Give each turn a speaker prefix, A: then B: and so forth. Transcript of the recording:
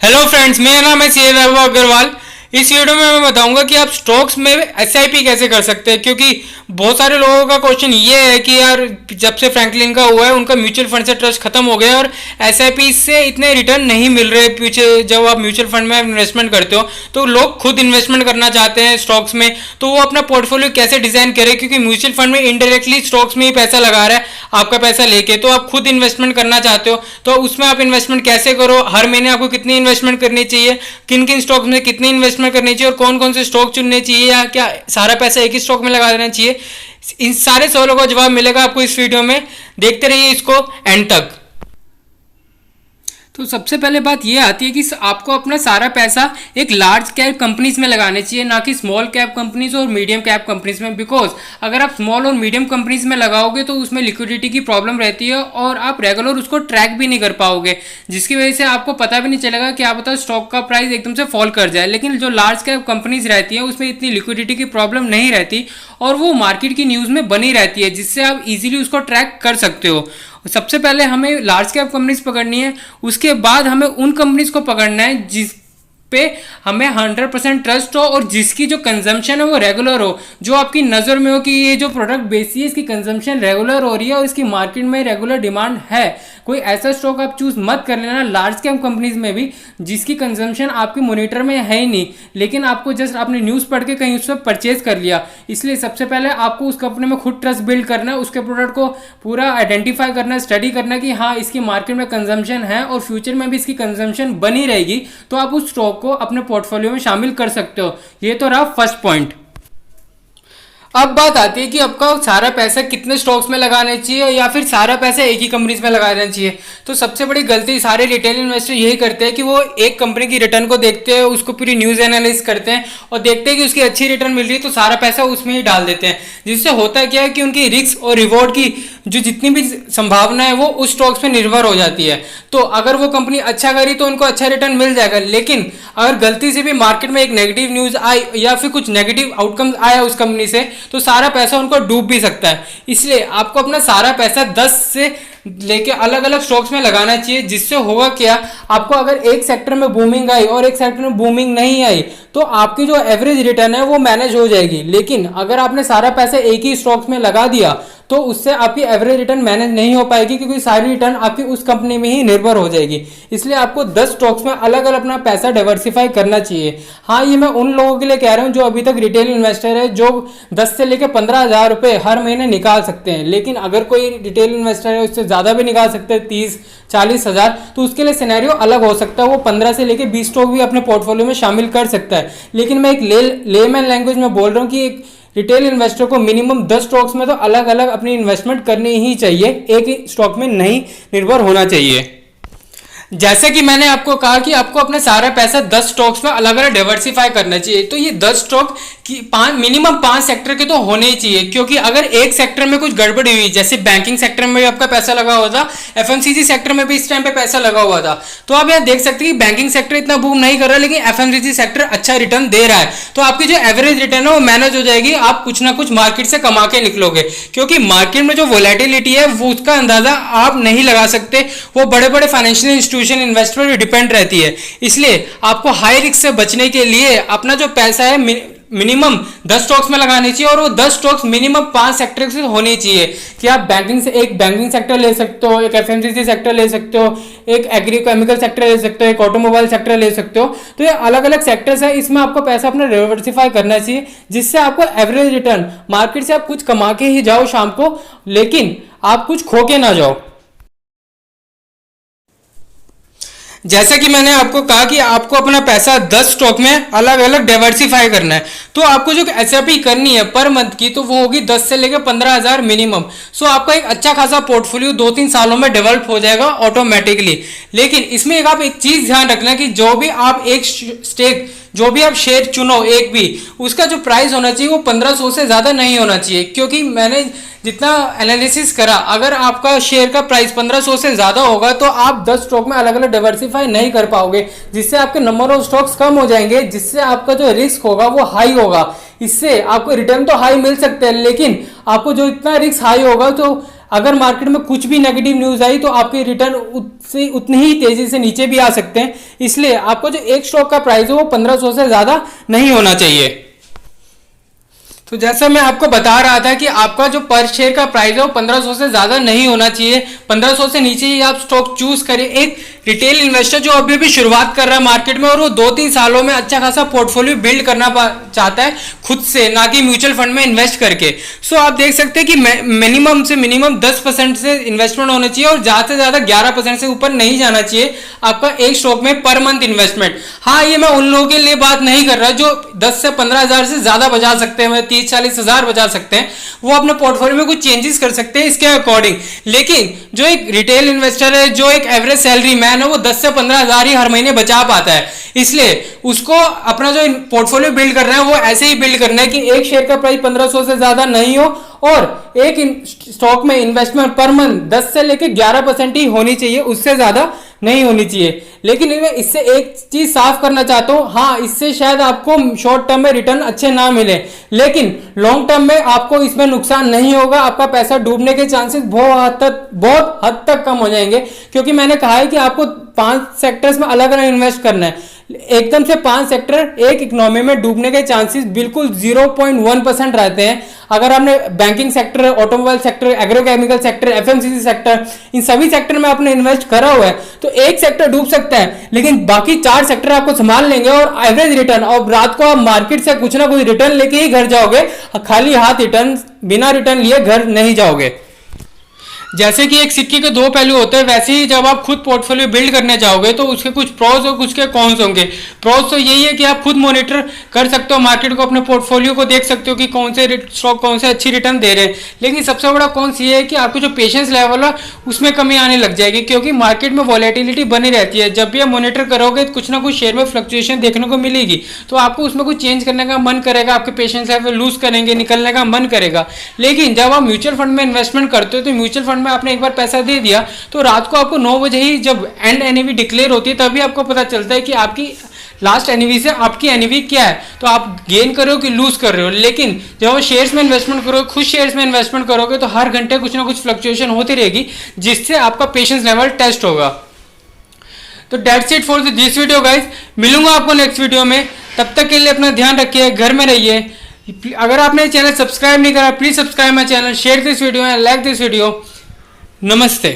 A: Hello friends, मेरा नाम है सी वैभव अग्रवाल। इस वीडियो में मैं बताऊंगा कि आप स्टॉक्स में एसआईपी कैसे कर सकते हैं, क्योंकि बहुत सारे लोगों का क्वेश्चन ये है कि यार जब से फ्रैंकलिन का हुआ है उनका म्यूचुअल फंड से ट्रस्ट खत्म हो गया और एसआईपी से इतने रिटर्न नहीं मिल रहे। पीछे जब आप म्यूचुअल फंड में इन्वेस्टमेंट करते हो तो लोग खुद इन्वेस्टमेंट करना चाहते हैं स्टॉक्स में, तो वो अपना पोर्टफोलियो कैसे डिजाइन करे, क्योंकि म्यूचुअल फंड में इनडायरेक्टली स्टॉक्स में ही पैसा लगा रहा है आपका पैसा लेके। तो आप खुद इन्वेस्टमेंट करना चाहते हो तो उसमें आप इन्वेस्टमेंट कैसे करो, हर महीने आपको कितनी इन्वेस्टमेंट करनी चाहिए, किन किन स्टॉक्स में कितनी इन्वेस्टमेंट करनी चाहिए और कौन कौन से स्टॉक चुनने चाहिए, या क्या सारा पैसा एक ही स्टॉक में लगा देना चाहिए, इन सारे सवालों का जवाब मिलेगा आपको इस वीडियो में। देखते रहिए इसको एंड तक। तो सबसे पहले बात ये आती है कि आपको अपना सारा पैसा एक लार्ज कैप कंपनीज में लगाने चाहिए, ना कि स्मॉल कैप कंपनीज और मीडियम कैप कंपनीज में। बिकॉज अगर आप स्मॉल और मीडियम कंपनीज में लगाओगे तो उसमें लिक्विडिटी की प्रॉब्लम रहती है और आप रेगुलर उसको ट्रैक भी नहीं कर पाओगे, जिसकी वजह से आपको पता भी नहीं चलेगा कि आप बता स्टॉक का प्राइस एकदम से फॉल कर जाए। लेकिन जो लार्ज कैप कंपनीज रहती है उसमें इतनी लिक्विडिटी की प्रॉब्लम नहीं रहती और वो मार्केट की न्यूज़ में बनी रहती है, जिससे आप इजीली उसको ट्रैक कर सकते हो। सबसे पहले हमें लार्ज कैप कंपनीज पकड़नी है, उसके बाद हमें उन कंपनीज को पकड़ना है जिस पे हमें 100% ट्रस्ट हो और जिसकी जो कंजम्पशन है वो रेगुलर हो, जो आपकी नज़र में हो कि ये जो प्रोडक्ट बेची है इसकी कंजम्पशन रेगुलर हो रही है और इसकी मार्केट में रेगुलर डिमांड है। कोई ऐसा स्टॉक आप चूज मत कर लेना लार्ज कैप कंपनीज में भी जिसकी कंजम्पशन आपके मॉनिटर में है ही नहीं, लेकिन आपको जस्ट आपने न्यूज़ पढ़ के कहीं उस पर परचेज कर लिया। इसलिए सबसे पहले आपको उस कंपनी में खुद ट्रस्ट बिल्ड करना है, उसके प्रोडक्ट को पूरा आइडेंटिफाई करना, स्टडी करना कि हाँ इसकी मार्केट में कंजम्पशन है और फ्यूचर में भी इसकी कंजम्पशन बनी रहेगी, तो आप उस स्टॉक को अपने पोर्टफोलियो में शामिल कर सकते हो। ये तो रहा फर्स्ट पॉइंट। अब बात आती है कि आपका सारा पैसा कितने स्टॉक्स में लगाना चाहिए या फिर सारा पैसा एक ही कंपनीज में लगाना चाहिए। तो सबसे बड़ी गलती सारे रिटेल इन्वेस्टर यही करते हैं कि वो एक कंपनी की रिटर्न को देखते हैं, उसको पूरी न्यूज़ एनालिस करते हैं और देखते हैं कि उसकी अच्छी रिटर्न मिल रही है तो सारा पैसा उसमें ही डाल देते हैं, जिससे होता क्या है कि उनकी रिस्क और रिवॉर्ड की जो जितनी भी संभावना है वो उस स्टॉक्स पे निर्भर हो जाती है। तो अगर वो कंपनी अच्छा करी तो उनको अच्छा रिटर्न मिल जाएगा, लेकिन अगर गलती से भी मार्केट में एक नेगेटिव न्यूज़ आई या फिर कुछ नेगेटिव आउटकम्स आया उस कंपनी से तो सारा पैसा उनको डूब भी सकता है। इसलिए आपको अपना सारा पैसा 10 से लेके अलग अलग स्टॉक्स में लगाना चाहिए, जिससे होगा क्या, आपको अगर एक सेक्टर में बूमिंग आई और एक सेक्टर में बूमिंग नहीं आई तो आपकी जो एवरेज रिटर्न है वो मैनेज हो जाएगी। लेकिन अगर आपने सारा पैसा एक ही स्टॉक्स में लगा दिया तो उससे आपकी एवरेज रिटर्न मैनेज नहीं हो पाएगी, क्योंकि सारी रिटर्न आपकी उस कंपनी में ही निर्भर हो जाएगी। इसलिए आपको 10 स्टॉक्स में अलग अलग अपना पैसा डाइवर्सिफाई करना चाहिए। हाँ, ये मैं उन लोगों के लिए कह रहा हूँ जो अभी तक रिटेल इन्वेस्टर है, जो 10 से लेकर 15,000 रुपये हर महीने निकाल सकते हैं। लेकिन अगर कोई रिटेल इन्वेस्टर है उससे ज़्यादा भी निकाल सकते हैं, 30-40 हज़ार, तो उसके लिए सिनेरियो अलग हो सकता है। वो 15 से लेकर 20 स्टॉक भी अपने पोर्टफोलियो में शामिल कर सकता है। लेकिन मैं एक लेमैन लैंग्वेज में बोल रहा हूँ कि एक रिटेल इन्वेस्टर को मिनिमम 10 स्टॉक्स में तो अलग अलग अपनी इन्वेस्टमेंट करनी ही चाहिए, एक ही स्टॉक में नहीं निर्भर होना चाहिए। जैसे कि मैंने आपको कहा कि आपको अपना सारा पैसा 10 स्टॉक्स में अलग अलग डाइवर्सिफाई करना चाहिए, तो ये 10 स्टॉक की मिनिमम 5 सेक्टर के तो होने ही चाहिए, क्योंकि अगर एक सेक्टर में कुछ गड़बड़ी हुई, जैसे बैंकिंग सेक्टर में भी आपका पैसा लगा हुआ था, एफएमसीजी सेक्टर में भी इस टाइम पे पैसा लगा हुआ था, तो आप यहाँ देख सकते हैं कि बैंकिंग सेक्टर इतना बूम नहीं कर रहा लेकिन एफएमसीजी सेक्टर अच्छा रिटर्न दे रहा है, तो आपकी जो एवरेज रिटर्न है वो मैनेज हो जाएगी, आप कुछ ना कुछ मार्केट से कमा के निकलोगे। क्योंकि मार्केट में जो वोलेटिलिटी है वो उसका अंदाजा आप नहीं लगा सकते, वो बड़े बड़े फाइनेंशियल इंस्टीट्यूशन इन्वेस्टर पर डिपेंड रहती है। इसलिए आपको हाई रिस्क से बचने के लिए अपना जो पैसा है मिनिमम 10 स्टॉक्स में लगाने चाहिए और वो 10 स्टॉक्स मिनिमम 5 सेक्टर से होने चाहिए। कि आप एक बैंकिंग सेक्टर ले सकते हो, एक एफएमसीजी सेक्टर ले सकते हो, एक एग्रीकेमिकल सेक्टर ले सकते हो, एक ऑटोमोबाइल सेक्टर ले सकते हो। तो ये अलग अलग सेक्टर्स है, इसमें आपको पैसा अपना डाइवर्सिफाई करना चाहिए, जिससे आपको एवरेज रिटर्न मार्केट से आप कुछ कमा के ही जाओ शाम को, लेकिन आप कुछ खो के ना जाओ। जैसा कि मैंने आपको कहा कि आपको अपना पैसा 10 स्टॉक में अलग अलग डाइवर्सिफाई करना है, तो आपको जो एसआईपी करनी है पर मंथ की तो वो होगी 10 से लेकर 15,000 मिनिमम। सो आपका एक अच्छा खासा पोर्टफोलियो 2-3 सालों में डेवलप हो जाएगा ऑटोमेटिकली। लेकिन इसमें आप एक चीज ध्यान रखना कि जो भी आप एक स्टेक जो भी आप शेयर चुनो एक भी, उसका जो प्राइस होना चाहिए वो 1500 से ज़्यादा नहीं होना चाहिए। क्योंकि मैंने जितना एनालिसिस करा, अगर आपका शेयर का प्राइस 1500 से ज़्यादा होगा तो आप 10 स्टॉक में अलग अलग डाइवर्सिफाई नहीं कर पाओगे, जिससे आपके नंबर ऑफ स्टॉक्स कम हो जाएंगे, जिससे आपका जो रिस्क होगा वो हाई होगा। इससे आपको रिटर्न तो हाई मिल सकते हैं, लेकिन आपको जो इतना रिस्क हाई होगा तो अगर मार्केट में कुछ भी नेगेटिव न्यूज़ आई तो आपके रिटर्न उससे उतनी ही तेजी से नीचे भी आ सकते हैं। इसलिए आपको जो एक स्टॉक का प्राइस है वो 1500 से ज़्यादा नहीं होना चाहिए। तो जैसा मैं आपको बता रहा था कि आपका जो पर शेयर का प्राइस है वो 1500 से ज़्यादा नहीं होना चाहिए। 1500 से नीचे ही आप स्टॉक चूज करें। एक रिटेल इन्वेस्टर जो अभी भी शुरुआत कर रहा है मार्केट में और वो 2-3 सालों में अच्छा खासा पोर्टफोलियो बिल्ड करना चाहता है खुद से, ना कि म्यूचुअल फंड में इन्वेस्ट करके। सो आप देख सकते हैं कि मिनिमम से मिनिमम 10% से इन्वेस्टमेंट होना चाहिए और ज़्यादा से ज़्यादा 11% से ऊपर नहीं जाना चाहिए आपका एक स्टॉक में पर मंथ इन्वेस्टमेंट। हाँ, ये मैं उन लोगों के लिए बात नहीं कर रहा जो 10 से 15 हज़ार से ज़्यादा बचा सकते हैं, 30-40 हज़ार बचा सकते हैं, वो अपने पोर्टफोलियो में कुछ चेंजेस कर सकते हैं इसके अकॉर्डिंग। लेकिन जो एक रिटेल इन्वेस्टर है, जो एक एवरेज सैलरी मैन है, वो 10 से 15 हज़ार ही हर महीने बचा पाता है। इसलिए उसको अपना जो पोर्टफोलियो बिल्ड करना है वो ऐसे ही बिल्ड करना है कि एक शेयर का प्राइस 1500 से ज्यादा नहीं हो और एक स्टॉक में इन्वेस्टमेंट पर मंथ 10 से लेकर 11% ही होनी चाहिए, उससे ज्यादा नहीं होनी चाहिए। लेकिन मैं इससे एक चीज साफ करना चाहता हूं, हाँ इससे शायद आपको शॉर्ट टर्म में रिटर्न अच्छे ना मिले, लेकिन लॉन्ग टर्म में आपको इसमें नुकसान नहीं होगा। आपका पैसा डूबने के चांसेस बहुत हद तक कम हो जाएंगे, क्योंकि मैंने कहा है कि आपको 5 सेक्टर्स में अलग अलग इन्वेस्ट करना है। एकदम से 5 सेक्टर एक इकोनॉमी में डूबने के चांसेस बिल्कुल 0.1% रहते हैं। अगर आपने banking sector, automobile sector, agrochemical sector, FMCG sector, इन सभी सेक्टर में आपने इन्वेस्ट करा हुआ है तो एक सेक्टर डूब सकता है, लेकिन बाकी 4 सेक्टर आपको संभाल लेंगे और एवरेज रिटर्न, और रात को आप मार्केट से कुछ ना कुछ रिटर्न लेके ही घर जाओगे, खाली हाथ रिटर्न, बिना रिटर्न लिए घर नहीं जाओगे। जैसे कि एक सिक्के के 2 पहलू होते हैं, वैसे ही जब आप खुद पोर्टफोलियो बिल्ड करने जाओगे तो उसके कुछ प्रोज और कुछ के कॉन्स होंगे। प्रोज तो यही है कि आप खुद मॉनिटर कर सकते हो मार्केट को, अपने पोर्टफोलियो को देख सकते हो कि कौन से स्टॉक कौन से अच्छी रिटर्न दे रहे हैं। लेकिन सबसे बड़ा कॉन्स ये है कि आपको जो पेशेंस लेवल है उसमें कमी आने लग जाएगी, क्योंकि मार्केट में वॉलेटिलिटी बनी रहती है। जब भी आप मॉनिटर करोगे कुछ ना कुछ शेयर में फ्लक्चुएशन देखने को मिलेगी, तो आपको उसमें कुछ चेंज करने का मन करेगा, आपके पेशेंस लेवल लूज करेंगे, निकलने का मन करेगा। लेकिन जब आप म्यूचुअल फंड में इन्वेस्टमेंट करते हो तो म्यूचुअल फंड में आपने एक बार पैसा दे दिया तो रात को आपको 9 बजे ही जब एंड एनएवी डिक्लेयर होती है तभी आपको पता चलता है कि आपकी लास्ट एनएवी से आपकी एनएवी क्या है, तो आप गेन कर रहे हो कि लूज कर रहे हो। लेकिन जब आप शेयर्स में इन्वेस्टमेंट करोगे, खुद शेयर्स में इन्वेस्टमेंट करोगे, तो हर घंटे कुछ ना कुछ फ्लक्चुएशन होती रहेगी, जिससे आपका पेशेंस लेवल टेस्ट होगा। तो that's it for this video guys. मिलूंगा आपको नेक्स्ट वीडियो में, तब तक के लिए अपना ध्यान रखिए, घर में रहिए। अगर आपने चैनल सब्सक्राइब नहीं करा, please subscribe my channel, share this video and like this video. नमस्ते।